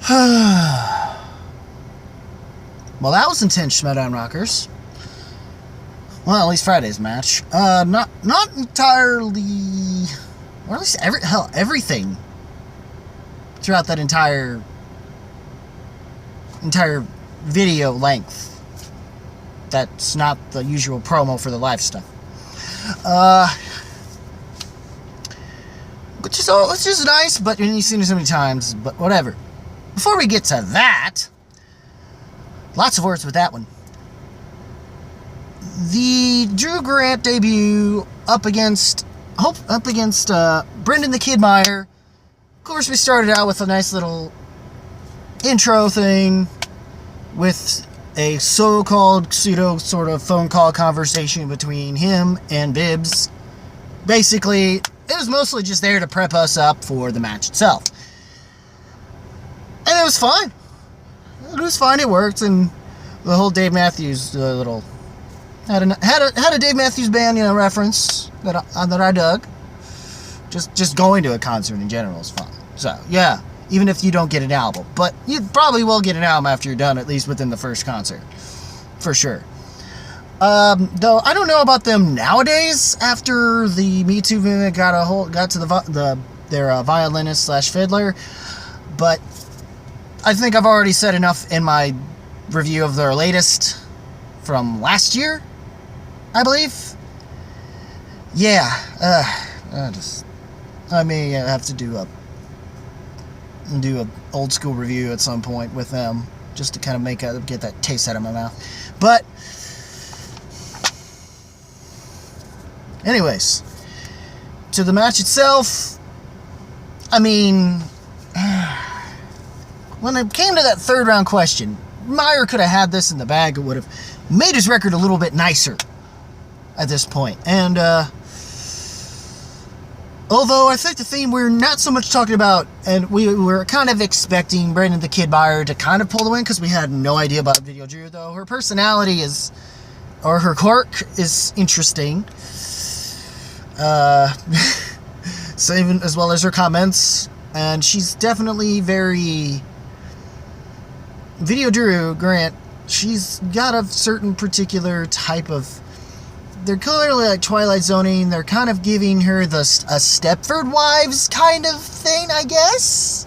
Well, that was intense, Schmoedown Rockers. Well, at least Friday's match. Not entirely, or at least everything throughout that entire video length. That's not the usual promo for the live stuff. Which is nice, but you've seen it so many times, but whatever. Before we get to that, lots of words with that one. The Drew Grant debut up against Brenden the Kid Meyer. Of course, we started out with a nice little intro thing with a so-called pseudo sort of phone call conversation between him and Bibbs. Basically, it was mostly just there to prep us up for the match itself. And it was fine. It was fine, it worked, and the whole Dave Matthews little... Had a Dave Matthews Band, reference that I dug. Just going to a concert in general is fun. So, yeah, even if you don't get an album. But you probably will get an album after you're done, at least within the first concert. For sure. Though I don't know about them nowadays after the Me Too movement got to their violinist / fiddler, but I think I've already said enough in my review of their latest from last year, I believe. Yeah, I may have to do a old school review at some point with them just to kind of get that taste out of my mouth, but. Anyways, to the match itself, I mean, when it came to that third round question, Meyer could have had this in the bag. It would have made his record a little bit nicer at this point. And although I think the theme we're not so much talking about, and we were kind of expecting Brenden the Kid Meyer to kind of pull the win because we had no idea about Video Drew, though her personality or her quirk is interesting. So even as well as her comments, and she's definitely very Video Drew Grant. She's got a certain particular type of. They're clearly like Twilight Zoning. They're kind of giving her a Stepford Wives kind of thing, I guess,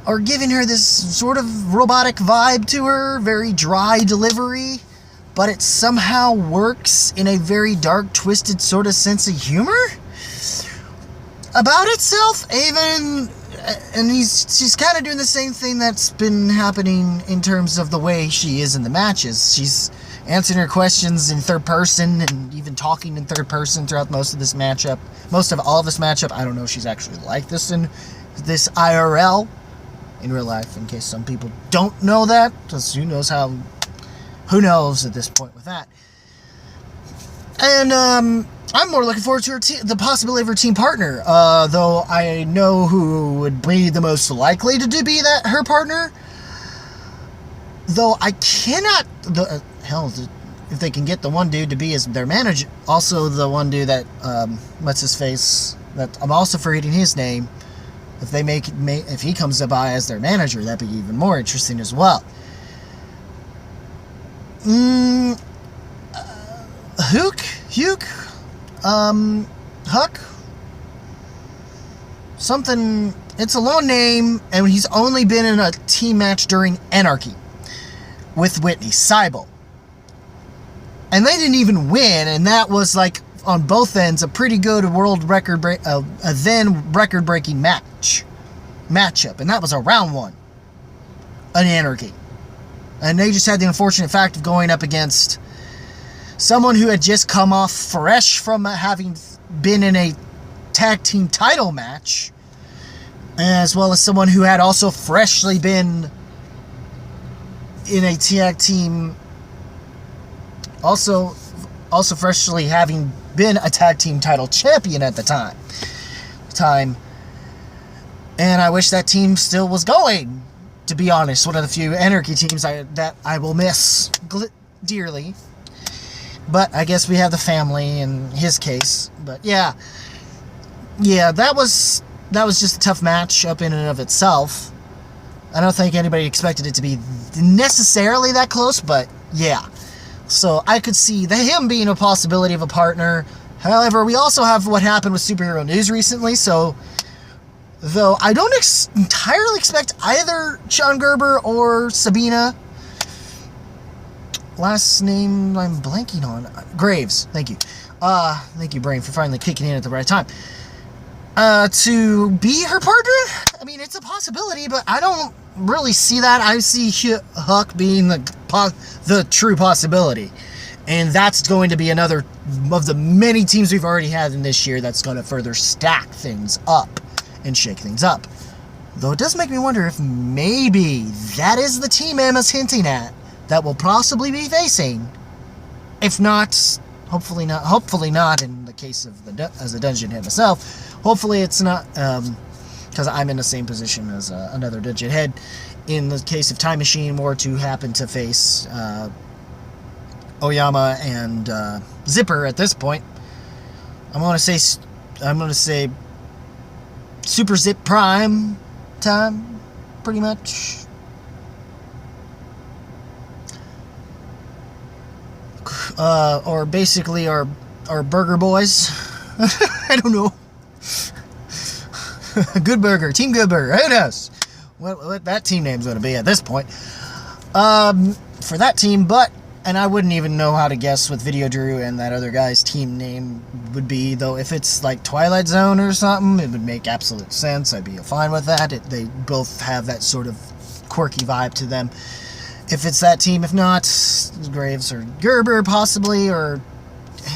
or giving her this sort of robotic vibe to her, very dry delivery. But it somehow works in a very dark, twisted sort of sense of humor about itself. And she's kind of doing the same thing that's been happening in terms of the way she is in the matches. She's answering her questions in third person and even talking in third person throughout most of all of this matchup. I don't know if she's actually like this in this IRL, in real life, in case some people don't know that, because who knows at this point with that. And I'm more looking forward to the possibility of her team partner, though I know who would be the most likely to be her partner. Though I cannot, if they can get the one dude to be their manager, also the one dude that, what's his face, that I'm also forgetting his name, if he comes to by as their manager, that'd be even more interesting as well. Huck? Something, it's a long name, and he's only been in a team match during Anarchy with Whitney Seibel. And they didn't even win, and that was like, on both ends, a pretty good then record-breaking matchup, and that was a round one, an Anarchy. And they just had the unfortunate fact of going up against someone who had just come off fresh from having been in a tag team title match, as well as someone who had also freshly been in a tag team, also freshly having been a tag team title champion at the time. And I wish that team still was going. To be honest, one of the few Anarchy teams that I will miss dearly. But I guess we have the family in his case. But yeah, that was that was just a tough match up in and of itself. I don't think anybody expected it to be necessarily that close, but yeah. So I could see him being a possibility of a partner. However, we also have what happened with Superhero News recently, so though I don't entirely expect either Sean Gerber or Sabina, last name I'm blanking on, Graves, thank you. Thank you, Brain, for finally kicking in at the right time. To be her partner? I mean, it's a possibility, but I don't really see that. I see Huck being the true possibility. And that's going to be another of the many teams we've already had in this year that's going to further stack things up and shake things up. Though it does make me wonder if maybe that is the team Emma's hinting at that will possibly be facing. If not, hopefully not in the case of as a dungeon head myself. Hopefully it's not, because I'm in the same position as another dungeon head. In the case of Time Machine were to happen to face Oyama and Zipper at this point, I'm gonna say Super Zip Prime time, pretty much. Or basically our Burger Boys. I don't know. Good Burger, Team Good Burger, who knows what that team name's going to be at this point for that team, and I wouldn't even know how to guess what Video Drew and that other guy's team name would be, though if it's like Twilight Zone or something, it would make absolute sense. I'd be fine with that. They both have that sort of quirky vibe to them. If it's that team, if not, Graves or Gerber possibly, or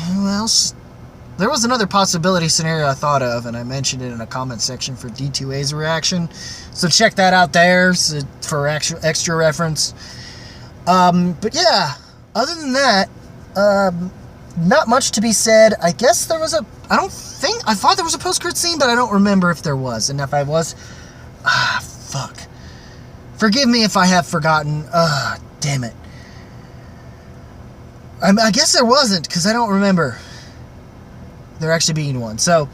who else? There was another possibility scenario I thought of, and I mentioned it in a comment section for D2A's reaction. So check that out there for extra reference. But yeah, other than that, not much to be said. I guess there was I thought there was a post-credit scene, but I don't remember if there was. And if I was, fuck. Forgive me if I have forgotten. Damn it. I guess there wasn't, because I don't remember there actually being one. So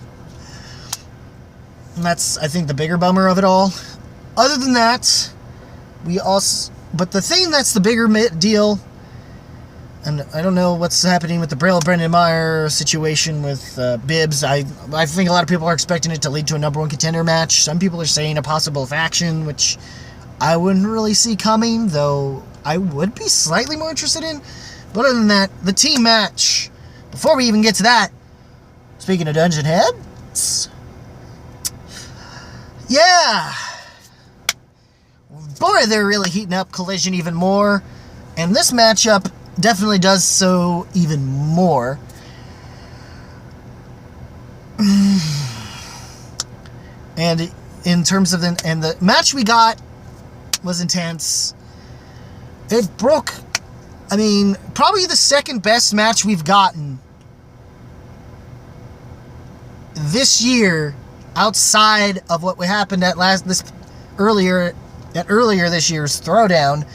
that's, I think, the bigger bummer of it all. Other than that, but the thing that's the bigger deal, and I don't know what's happening with the Brenden Meyer situation with Bibbs. I think a lot of people are expecting it to lead to a number one contender match. Some people are saying a possible faction, which I wouldn't really see coming, though I would be slightly more interested in. But other than that, the team match. Before we even get to that, speaking of Dungeon Heads, yeah, boy, they're really heating up Collision even more, and this matchup definitely does so even more. And in terms of the match we got was intense. It broke, probably the second best match we've gotten this year, outside of what happened at earlier this year's Throwdown.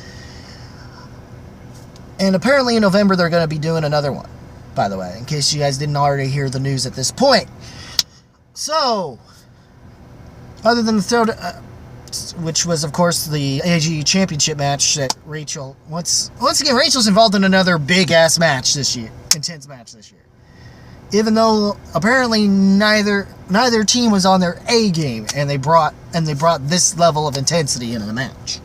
And apparently in November they're going to be doing another one, by the way, in case you guys didn't already hear the news at this point. So, other than the Throwdown, which was of course the AG Championship match that Rachel, once again, Rachel's involved in another big ass match this year, intense match this year. Even though apparently neither team was on their A game, and they brought this level of intensity into the match,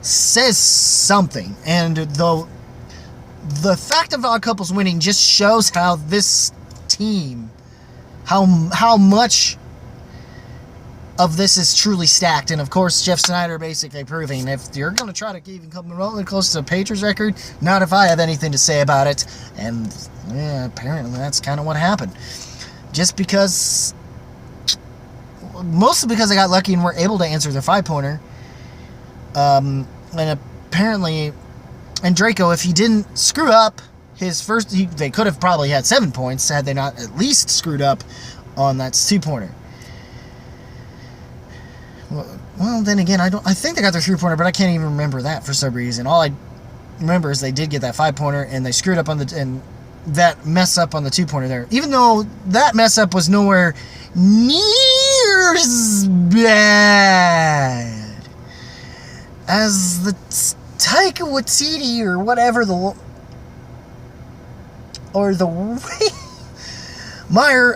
says something. And though the fact of Odd Couples winning just shows how this team, how much of this is truly stacked. And of course, Jeff Snyder basically proving, if you're going to try to even come remotely close to a Patriots record, not if I have anything to say about it. And yeah, apparently that's kind of what happened. Just because, mostly because I got lucky and were able to answer their 5-pointer. And apparently, and Draco, if he didn't screw up his first, they could have probably had 7 points had they not at least screwed up on that 2-pointer. Well, then again, I think they got their 3-pointer, but I can't even remember that for some reason. All I remember is they did get that 5-pointer, and they screwed up on that mess up on the 2-pointer there. Even though that mess up was nowhere near Meyer's bad. As the Taika Waititi or whatever Meyer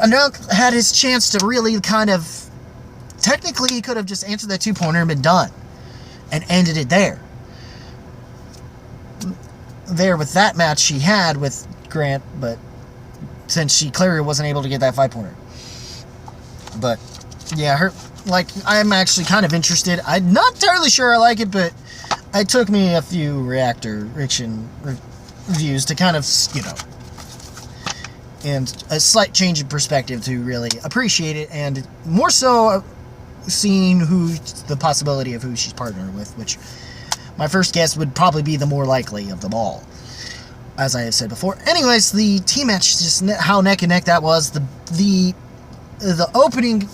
had his chance to really kind of, technically he could have just answered that 2-pointer and been done and ended it there with that match she had with Grant, but since she clearly wasn't able to get that 5-pointer. But yeah, I'm actually kind of interested. I'm not entirely sure I like it, but it took me a few reaction reviews to kind of, and a slight change in perspective to really appreciate it, and more so seeing the possibility of who she's partnering with, which my first guess would probably be the more likely of them all, as I have said before. Anyways, the team match, just how neck and neck that was. The opening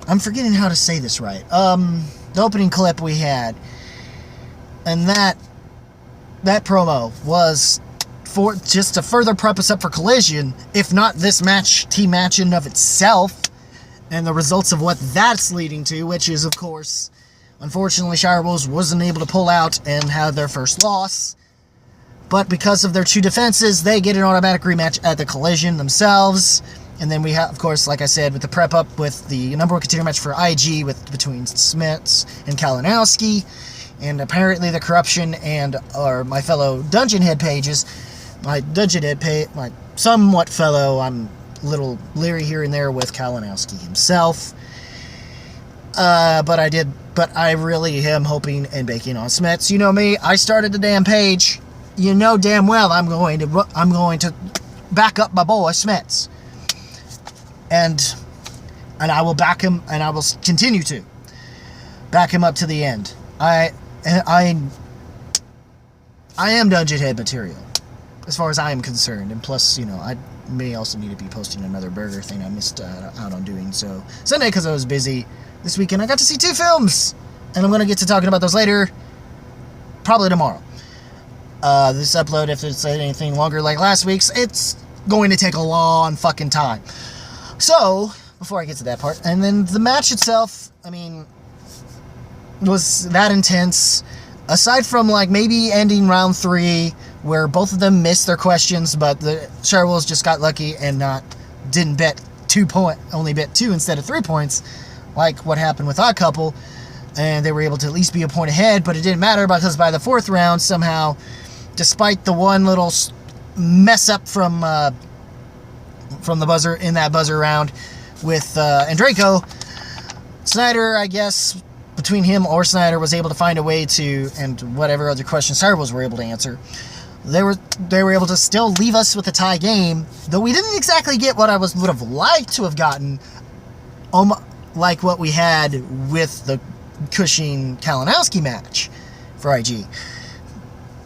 I'm forgetting how to say this right. The opening clip we had, and that promo was for just to further prep us up for Collision, if not this team match in and of itself, and the results of what that's leading to, which is, of course, unfortunately, Shirewolves wasn't able to pull out and have their first loss. But because of their 2 defenses, they get an automatic rematch at the Collision themselves. And then we have, of course, like I said, with the prep up with the number 1 contender match for IG between Smets and Kalinowski. And apparently the corruption and my fellow Dungeon Head pages, my somewhat fellow, I'm a little leery here and there with Kalinowski himself. But I really am hoping and banking on Smets. You know me, I started the damn page. You know damn well I'm going to back up my boy Smets. And I will back him, and I will continue to back him up to the end. I am Dungeon Head material, as far as I am concerned. And plus, I may also need to be posting another burger thing I missed out on doing so Sunday because I was busy. This weekend I got to see 2 films, and I'm going to get to talking about those later, probably tomorrow. This upload, if it's anything longer like last week's, it's going to take a long fucking time. So, before I get to that part, and then the match itself, was that intense. Aside from, maybe ending round 3, where both of them missed their questions, but the Shirewolves just got lucky and didn't bet 2 points, only bet 2 instead of 3 points, like what happened with Odd Couple, and they were able to at least be a point ahead, but it didn't matter because by the 4th round, somehow, despite the one little mess up from the buzzer, in that buzzer round with Andreyko, Snyder, I guess, between him or Snyder, was able to find a way to, and whatever other questions Shirewolves were able to answer, they were able to still leave us with a tie game, though we didn't exactly get what I would have liked to have gotten, like what we had with the Cushing-Kalinowski match for IG.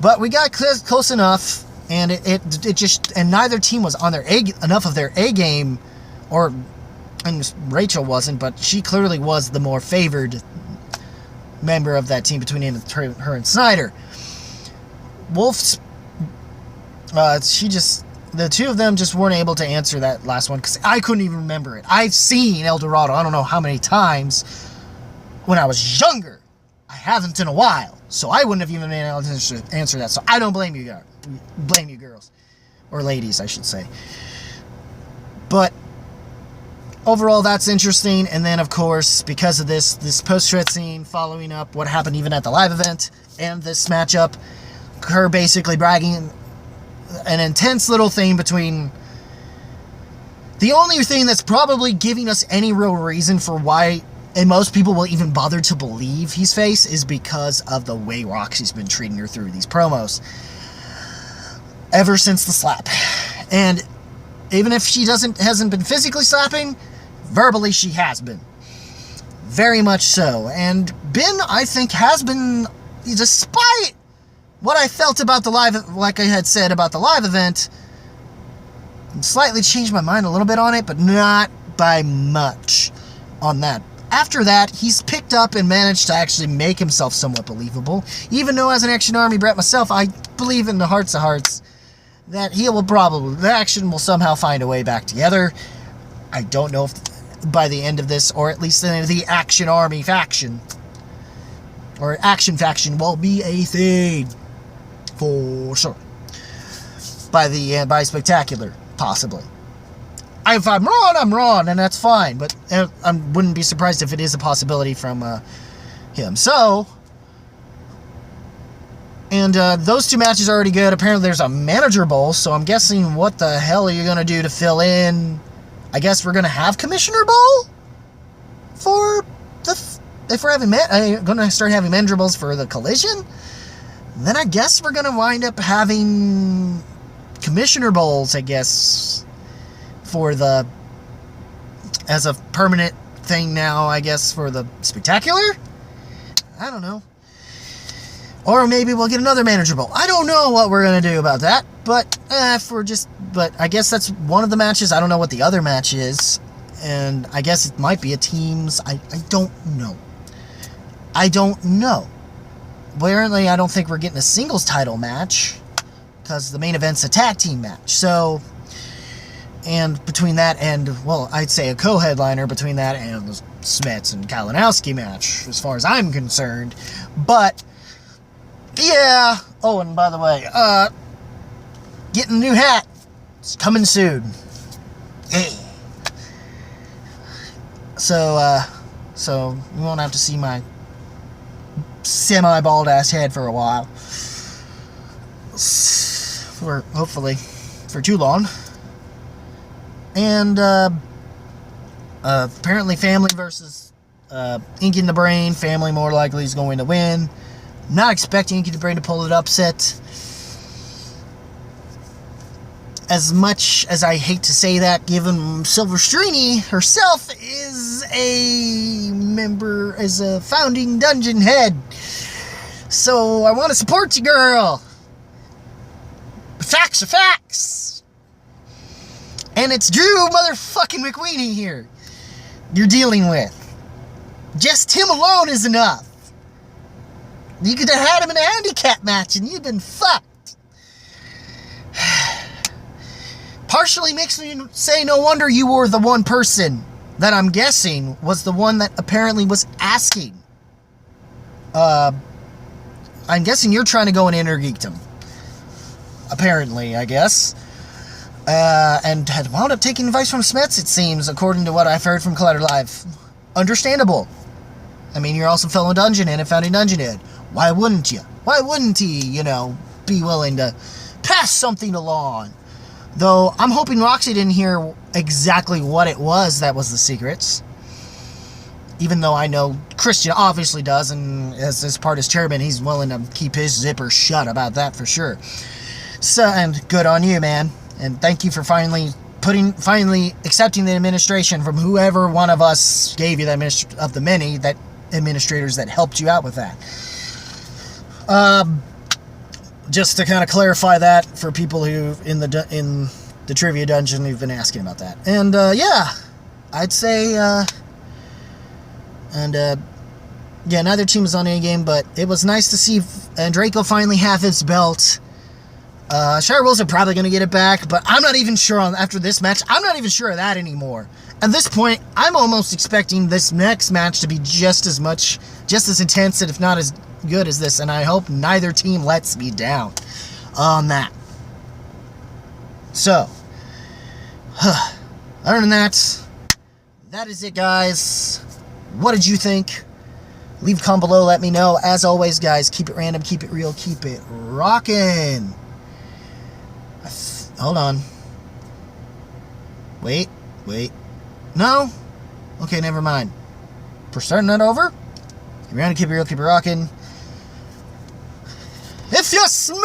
But we got close enough, and it just, and neither team was on enough of their A game, and Rachel wasn't, but she clearly was the more favored member of that team between her and Snyder. Wolf's, the 2 of them just weren't able to answer that last one, because I couldn't even remember it. I've seen El Dorado, I don't know how many times, when I was younger. I haven't in a while, so I wouldn't have even been able to answer that, so I don't blame you guys. Blame you girls. Or ladies, I should say. But overall, that's interesting. And then, of course, because of this post-credit scene following up what happened even at the live event and this matchup, her basically bragging an intense little thing between the only thing that's probably giving us any real reason for why, and most people will even bother to believe he's face, is because of the way Roxy's been treating her through these promos ever since the slap. And even if she hasn't been physically slapping, verbally she has been. Very much so. And Ben, I think, has been, despite what I felt about the live, like I had said about the live event, slightly changed my mind a little bit on it, but not by much on that. After that, he's picked up and managed to actually make himself somewhat believable. Even though as an Action Army brat myself, I believe in the hearts of hearts that the action will somehow find a way back together. I don't know if by the end of this, or at least in the Action Army faction, or Action Faction will be a thing. For sure. By Spectacular, possibly. If I'm wrong, I'm wrong, and that's fine, but I wouldn't be surprised if it is a possibility from him. So, and those two matches are already good. Apparently there's a Manager Bowl, so I'm guessing what the hell are you going to do to fill in? I guess we're going to have Commissioner Bowl for if we're going to start having Manager Bowls for the Collision. Then I guess we're going to wind up having Commissioner Bowls, I guess, as a permanent thing now, I guess, for the Spectacular? I don't know. Or maybe we'll get another Manager Bowl. I don't know what we're going to do about that, but I guess that's one of the matches. I don't know what the other match is, and I guess it might be a teams. I don't know. Apparently, I don't think we're getting a singles title match, because the main event's a tag team match. So, and between that and, well, I'd say a co-headliner between that and the Smets and Kalinowski match, as far as I'm concerned. But, yeah. Oh, and by the way, getting a new hat. It's coming soon. Hey. So you won't have to see my semi-bald ass head for a while. Hopefully for too long. And apparently Family versus Ink in the Brain. Family more likely is going to win. Not expecting Ink in the Brain to pull it upset. As much as I hate to say that, given Silver Strini herself is a founding dungeon head. So I want to support you, girl. Facts are facts. And it's Drew motherfucking McWeeny here you're dealing with. Just him alone is enough. You could have had him in a handicap match and you'd been fucked. Partially makes me say no wonder you were the one person that I'm guessing was the one that apparently was asking. I'm guessing you're trying to go and intergeeked him. Apparently, I guess. And had wound up taking advice from Smets, it seems, according to what I've heard from Collider Live. Understandable. I mean, you're also a fellow Dungeon Head and founding Dungeon Head. Why wouldn't you? Why wouldn't he, be willing to pass something along? Though, I'm hoping Roxy didn't hear exactly what it was that was the secrets. Even though I know Christian obviously does, and as part as chairman, he's willing to keep his zipper shut about that for sure. So, and good on you, man. And thank you for finally accepting the administration from whoever one of us gave you that of the many that administrators that helped you out with that. Just to kind of clarify that for people who in the trivia dungeon who've been asking about that. And yeah, I'd say neither team was on any game, but it was nice to see Draco finally have his belt. Shirewolves are probably going to get it back, but I'm not even sure after this match. I'm not even sure of that anymore. At this point, I'm almost expecting this next match to be just as intense, and if not as good as this, and I hope neither team lets me down on that. So, other than that, that is it, guys. What did you think? Leave a comment below, let me know. As always, guys, keep it random, keep it real, keep it rockin'. Hold on. Wait. No? Okay, never mind. We're starting that over? Keep it random, keep it real, keep it rockin'. If you smell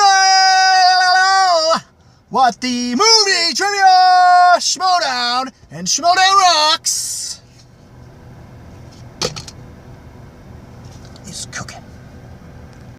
what the movie trivia Schmoedown and Schmoedown rocks.